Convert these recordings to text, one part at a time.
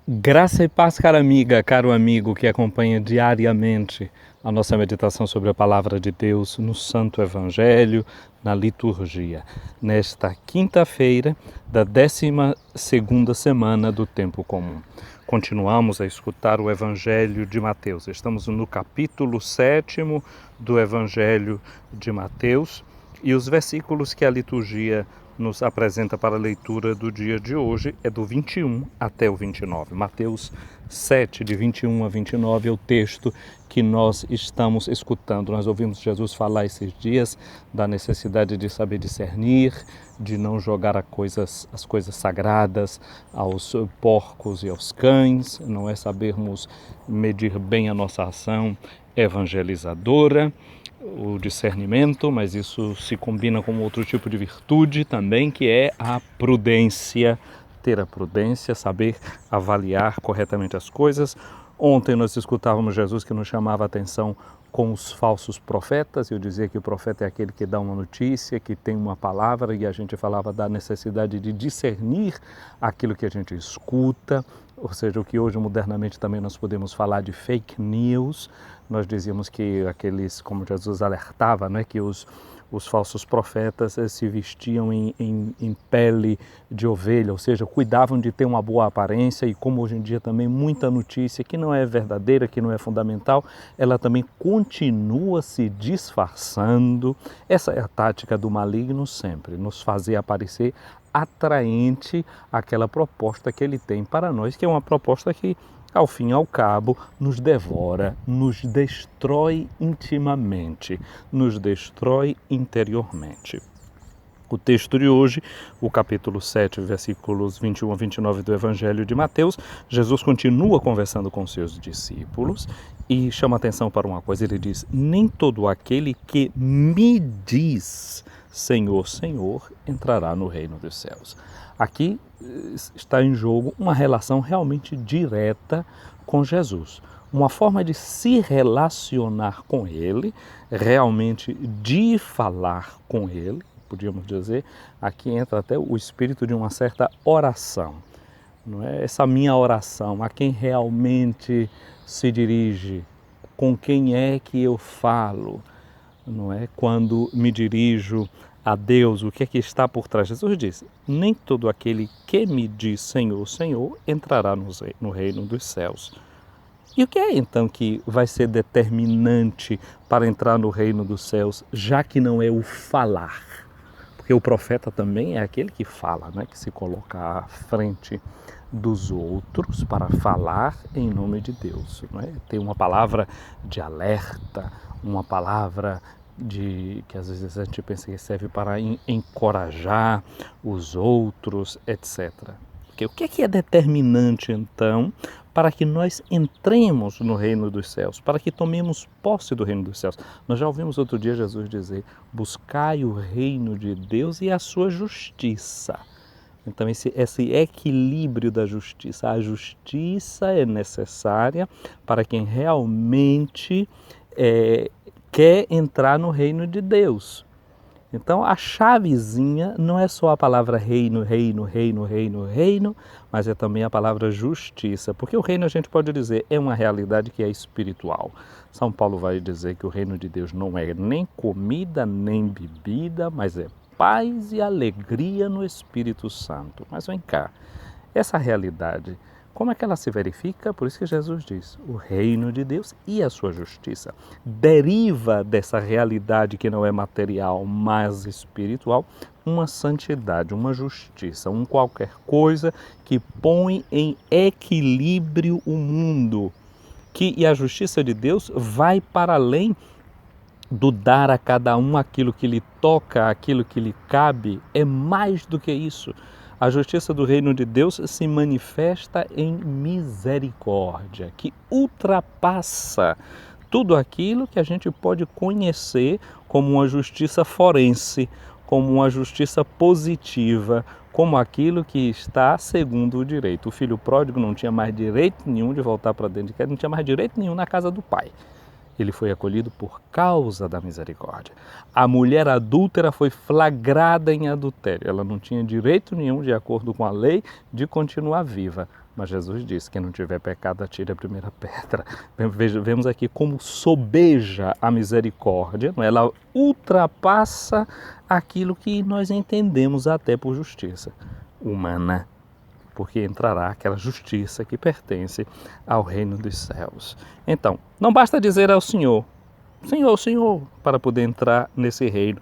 Graça e paz, cara amiga, caro amigo que acompanha diariamente a nossa meditação sobre a Palavra de Deus no Santo Evangelho, na liturgia, nesta quinta-feira da 12ª semana do Tempo Comum. Continuamos a escutar o Evangelho de Mateus. Estamos no capítulo 7º do Evangelho de Mateus e os versículos que a liturgia nos apresenta para a leitura do dia de hoje é do 21 até o 29. Mateus 7, de 21 a 29 é o texto que nós estamos escutando. Nós ouvimos Jesus falar esses dias da necessidade de saber discernir, de não jogar as coisas sagradas aos porcos e aos cães, não é sabermos medir bem a nossa ação evangelizadora, o discernimento, mas isso se combina com outro tipo de virtude também, que é a prudência. Ter a prudência, saber avaliar corretamente as coisas. Ontem nós escutávamos Jesus que nos chamava a atenção com os falsos profetas. Eu dizia que o profeta é aquele que dá uma notícia, que tem uma palavra, e a gente falava da necessidade de discernir aquilo que a gente escuta, ou seja, o que hoje modernamente também nós podemos falar de fake news. Nós dizíamos que aqueles, como Jesus alertava, né, que os falsos profetas se vestiam em pele de ovelha, ou seja, cuidavam de ter uma boa aparência, e como hoje em dia também muita notícia que não é verdadeira, que não é fundamental, ela também continua se disfarçando. Essa é a tática do maligno sempre, nos fazer aparecer atraente aquela proposta que ele tem para nós, que é uma proposta que, ao fim e ao cabo, nos devora, nos destrói intimamente, nos destrói interiormente. O texto de hoje, o capítulo 7, versículos 21 a 29 do Evangelho de Mateus, Jesus continua conversando com seus discípulos e chama atenção para uma coisa. Ele diz: nem todo aquele que me diz Senhor, Senhor, entrará no reino dos céus. Aqui está em jogo uma relação realmente direta com Jesus. Uma forma de se relacionar com Ele, realmente de falar com Ele, podíamos dizer. Aqui entra até o espírito de uma certa oração. Não é? Essa minha oração, a quem realmente se dirige, com quem é que eu falo, não é? Quando me dirijo a Deus, o que é que está por trás? Jesus diz: nem todo aquele que me diz Senhor, Senhor, entrará no reino dos céus. E o que é então que vai ser determinante para entrar no reino dos céus, já que não é o falar? Porque o profeta também é aquele que fala, né? Que se coloca à frente dos outros para falar em nome de Deus. Não é? Tem uma palavra de alerta, uma palavra que às vezes a gente pensa que serve para encorajar os outros, etc. Porque o que é determinante então para que nós entremos no reino dos céus, para que tomemos posse do reino dos céus? Nós já ouvimos outro dia Jesus dizer: buscai o reino de Deus e a sua justiça. Então esse equilíbrio da justiça, a justiça é necessária para quem realmente quer entrar no reino de Deus. Então a chavezinha não é só a palavra reino, reino, reino, reino, reino, mas é também a palavra justiça, porque o reino, a gente pode dizer, é uma realidade que é espiritual. São Paulo vai dizer que o reino de Deus não é nem comida, nem bebida, mas é paz e alegria no Espírito Santo. Mas vem cá, essa realidade, como é que ela se verifica? Por isso que Jesus diz: o reino de Deus e a sua justiça. Deriva dessa realidade que não é material, mas espiritual, uma santidade, uma justiça, qualquer coisa que põe em equilíbrio o mundo. E a justiça de Deus vai para além do dar a cada um aquilo que lhe toca, aquilo que lhe cabe. É mais do que isso. A justiça do reino de Deus se manifesta em misericórdia, que ultrapassa tudo aquilo que a gente pode conhecer como uma justiça forense, como uma justiça positiva, como aquilo que está segundo o direito. O filho pródigo não tinha mais direito nenhum de voltar para dentro de casa, não tinha mais direito nenhum na casa do pai. Ele foi acolhido por causa da misericórdia. A mulher adúltera foi flagrada em adultério. Ela não tinha direito nenhum, de acordo com a lei, de continuar viva. Mas Jesus disse: quem não tiver pecado, atire a primeira pedra. Vemos aqui como sobeja a misericórdia. Ela ultrapassa aquilo que nós entendemos até por justiça humana, porque entrará aquela justiça que pertence ao reino dos céus. Então, não basta dizer ao Senhor, Senhor, Senhor, para poder entrar nesse reino,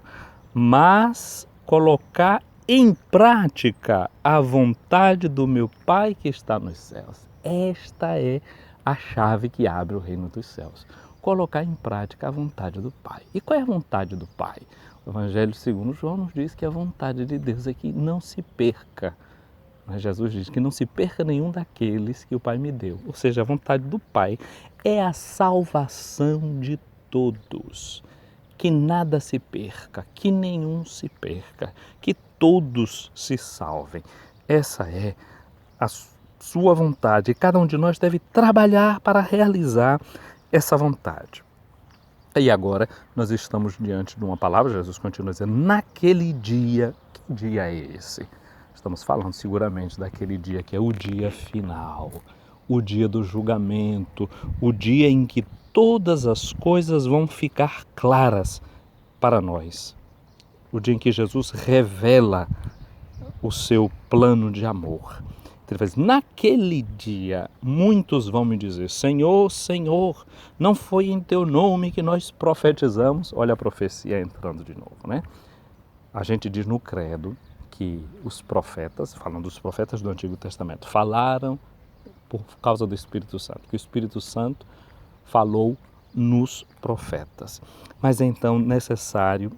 mas colocar em prática a vontade do meu Pai que está nos céus. Esta é a chave que abre o reino dos céus. Colocar em prática a vontade do Pai. E qual é a vontade do Pai? O Evangelho segundo João nos diz que a vontade de Deus é que não se perca. Mas Jesus diz que não se perca nenhum daqueles que o Pai me deu. Ou seja, a vontade do Pai é a salvação de todos. Que nada se perca, que nenhum se perca, que todos se salvem. Essa é a sua vontade. E cada um de nós deve trabalhar para realizar essa vontade. E agora nós estamos diante de uma palavra, Jesus continua dizendo, naquele dia. Que dia é esse? Estamos falando seguramente daquele dia que é o dia final, o dia do julgamento, o dia em que todas as coisas vão ficar claras para nós. O dia em que Jesus revela o seu plano de amor. Ele faz, naquele dia muitos vão me dizer, Senhor, Senhor, não foi em teu nome que nós profetizamos? Olha a profecia entrando de novo, né? A gente diz no credo que os profetas, falando dos profetas do Antigo Testamento, falaram por causa do Espírito Santo, que o Espírito Santo falou nos profetas. Mas é então necessário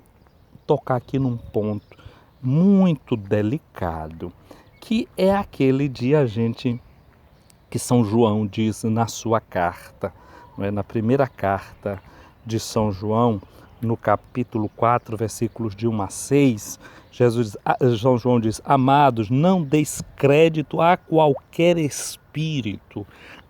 tocar aqui num ponto muito delicado, que é aquele de a gente, que São João diz na sua carta, não é? Na primeira carta de São João, no capítulo 4, versículos de 1 a 6, São João diz, amados, não deis crédito a qualquer espírito,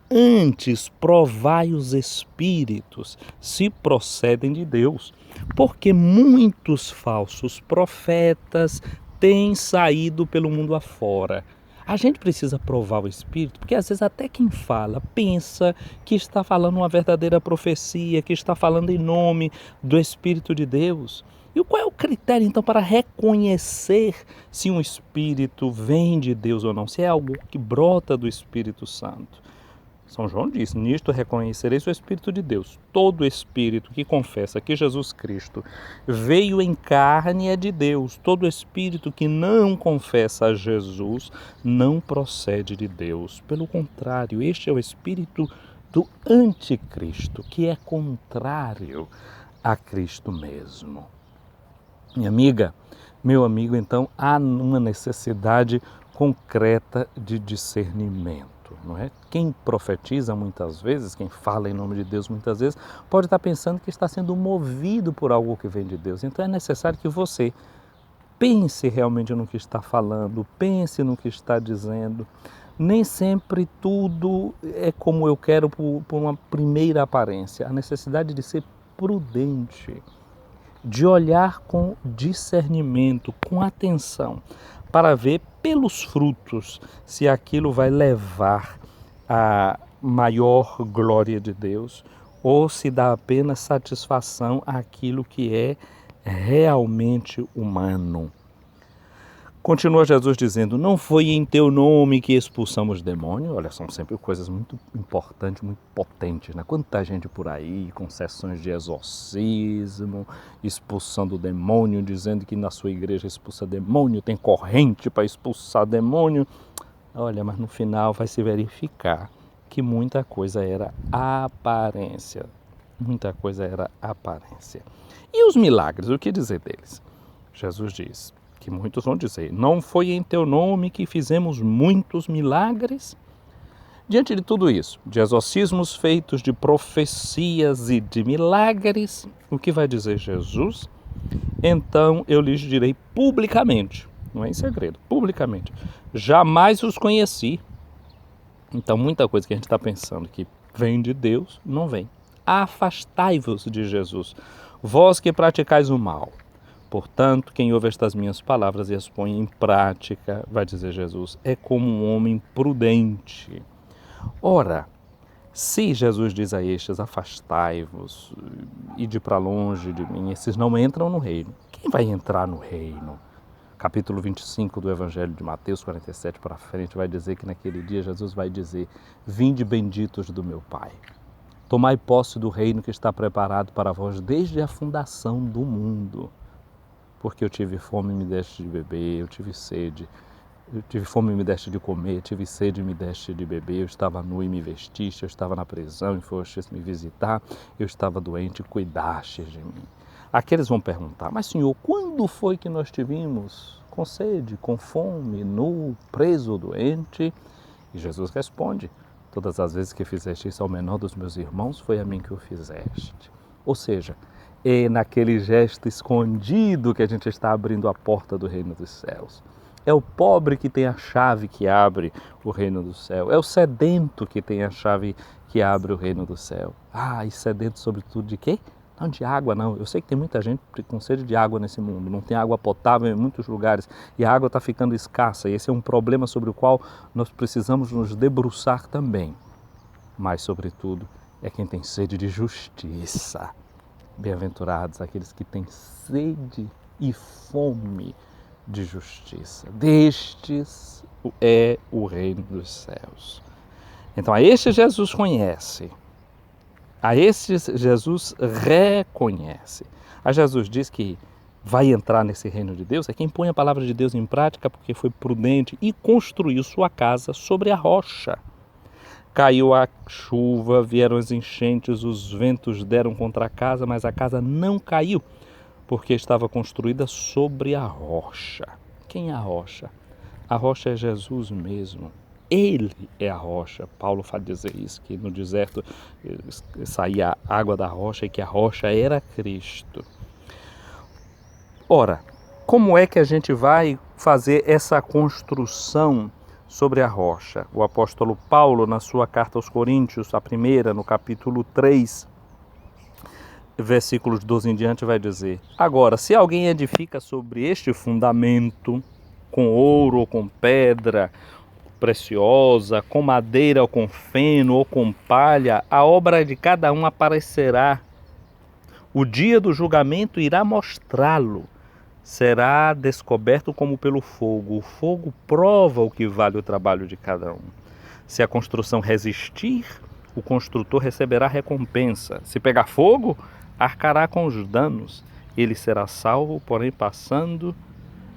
antes provai os espíritos, se procedem de Deus, porque muitos falsos profetas têm saído pelo mundo afora. A gente precisa provar o Espírito, porque às vezes até quem fala pensa que está falando uma verdadeira profecia, que está falando em nome do Espírito de Deus. E qual é o critério, então, para reconhecer se um Espírito vem de Deus ou não, se é algo que brota do Espírito Santo? São João diz, nisto reconhecereis o Espírito de Deus. Todo Espírito que confessa que Jesus Cristo veio em carne é de Deus. Todo Espírito que não confessa a Jesus não procede de Deus. Pelo contrário, este é o Espírito do anticristo, que é contrário a Cristo mesmo. Minha amiga, meu amigo, então há uma necessidade concreta de discernimento. Não é? Quem profetiza muitas vezes, quem fala em nome de Deus muitas vezes, pode estar pensando que está sendo movido por algo que vem de Deus. Então é necessário que você pense realmente no que está falando, pense no que está dizendo. Nem sempre tudo é como eu quero por uma primeira aparência. A necessidade de ser prudente, de olhar com discernimento, com atenção, para ver pelos frutos se aquilo vai levar à maior glória de Deus ou se dá apenas satisfação àquilo que é realmente humano. Continua Jesus dizendo, não foi em teu nome que expulsamos demônio? Olha, são sempre coisas muito importantes, muito potentes, né? Quanta gente por aí, com sessões de exorcismo, expulsando demônio, dizendo que na sua igreja expulsa demônio, tem corrente para expulsar demônio. Olha, mas no final vai se verificar que muita coisa era aparência. Muita coisa era aparência. E os milagres, o que dizer deles? Jesus diz que muitos vão dizer, não foi em teu nome que fizemos muitos milagres? Diante de tudo isso, de exorcismos feitos, de profecias e de milagres, o que vai dizer Jesus? Então eu lhes direi publicamente, não é em segredo, publicamente, jamais os conheci. Então muita coisa que a gente está pensando que vem de Deus, não vem. afastai-vos de Jesus, vós que praticais o mal. Portanto, quem ouve estas minhas palavras e as põe em prática, vai dizer Jesus, é como um homem prudente. Ora, se Jesus diz a estes, afastai-vos, ide para longe de mim, esses não entram no reino. Quem vai entrar no reino? Capítulo 25 do Evangelho de Mateus, 47 para frente, vai dizer que naquele dia Jesus vai dizer, vinde benditos do meu Pai. Tomai posse do reino que está preparado para vós desde a fundação do mundo. Porque eu tive fome e me deste de beber, eu tive sede. Eu tive fome e me deste de comer, tive sede e me deste de beber, eu estava nu e me vestiste, eu estava na prisão e fostes me visitar, eu estava doente e cuidastes de mim. Aqueles vão perguntar, mas Senhor, quando foi que nós te vimos com sede, com fome, nu, preso ou doente? E Jesus responde, todas as vezes que fizeste isso ao menor dos meus irmãos, foi a mim que o fizeste. Ou seja, é naquele gesto escondido que a gente está abrindo a porta do reino dos céus. É o pobre que tem a chave que abre o reino do céu. É o sedento que tem a chave que abre o reino do céu. E sedento sobretudo de quê? Não de água, não. Eu sei que tem muita gente com sede de água nesse mundo. Não tem água potável em muitos lugares. E a água está ficando escassa. E esse é um problema sobre o qual nós precisamos nos debruçar também. Mas, sobretudo, é quem tem sede de justiça. Bem-aventurados aqueles que têm sede e fome de justiça. Destes é o reino dos céus. Então, a estes Jesus conhece. A estes Jesus reconhece. A Jesus diz que vai entrar nesse reino de Deus é quem põe a palavra de Deus em prática porque foi prudente e construiu sua casa sobre a rocha. Caiu a chuva, vieram as enchentes, os ventos deram contra a casa, mas a casa não caiu, porque estava construída sobre a rocha. Quem é a rocha? A rocha é Jesus mesmo. Ele é a rocha. Paulo fala dizer isso, que no deserto saía água da rocha e que a rocha era Cristo. Ora, como é que a gente vai fazer essa construção sobre a rocha? O apóstolo Paulo, na sua carta aos Coríntios, a primeira, no capítulo 3, versículos 12 em diante, vai dizer: agora, se alguém edifica sobre este fundamento, com ouro ou com pedra preciosa, com madeira ou com feno ou com palha, a obra de cada um aparecerá. O dia do julgamento irá mostrá-lo. Será descoberto como pelo fogo. O fogo prova o que vale o trabalho de cada um. Se a construção resistir, o construtor receberá recompensa. Se pegar fogo, arcará com os danos. Ele será salvo, porém passando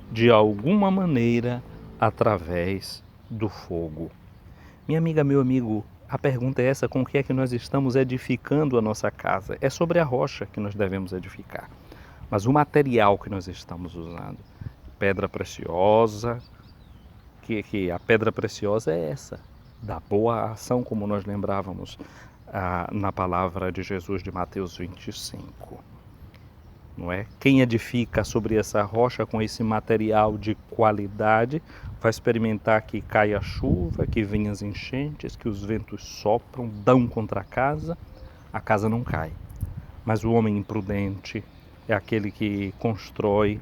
de alguma maneira através do fogo. Minha amiga, meu amigo, a pergunta é essa: com o que é que nós estamos edificando a nossa casa? É sobre a rocha que nós devemos edificar. Mas o material que nós estamos usando, pedra preciosa, que a pedra preciosa é essa, da boa ação, como nós lembrávamos na palavra de Jesus de Mateus 25. Não é? Quem edifica sobre essa rocha com esse material de qualidade vai experimentar que cai a chuva, que vem as enchentes, que os ventos sopram, dão contra a casa não cai. Mas o homem imprudente é aquele que constrói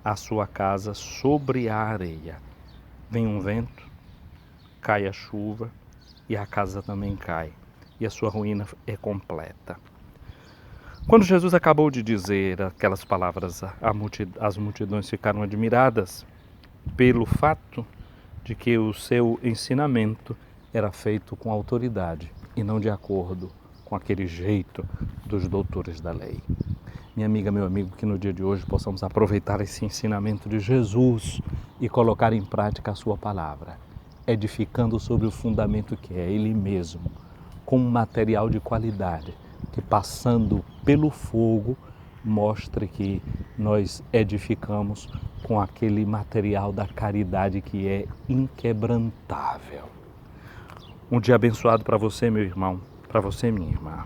a sua casa sobre a areia. Vem um vento, cai a chuva e a casa também cai. E a sua ruína é completa. Quando Jesus acabou de dizer aquelas palavras, as multidões ficaram admiradas pelo fato de que o seu ensinamento era feito com autoridade e não de acordo com aquele jeito dos doutores da lei. Minha amiga, meu amigo, que no dia de hoje possamos aproveitar esse ensinamento de Jesus e colocar em prática a sua palavra, edificando sobre o fundamento que é Ele mesmo, com um material de qualidade, que passando pelo fogo mostre que nós edificamos com aquele material da caridade que é inquebrantável. Um dia abençoado para você, meu irmão, para você, minha irmã.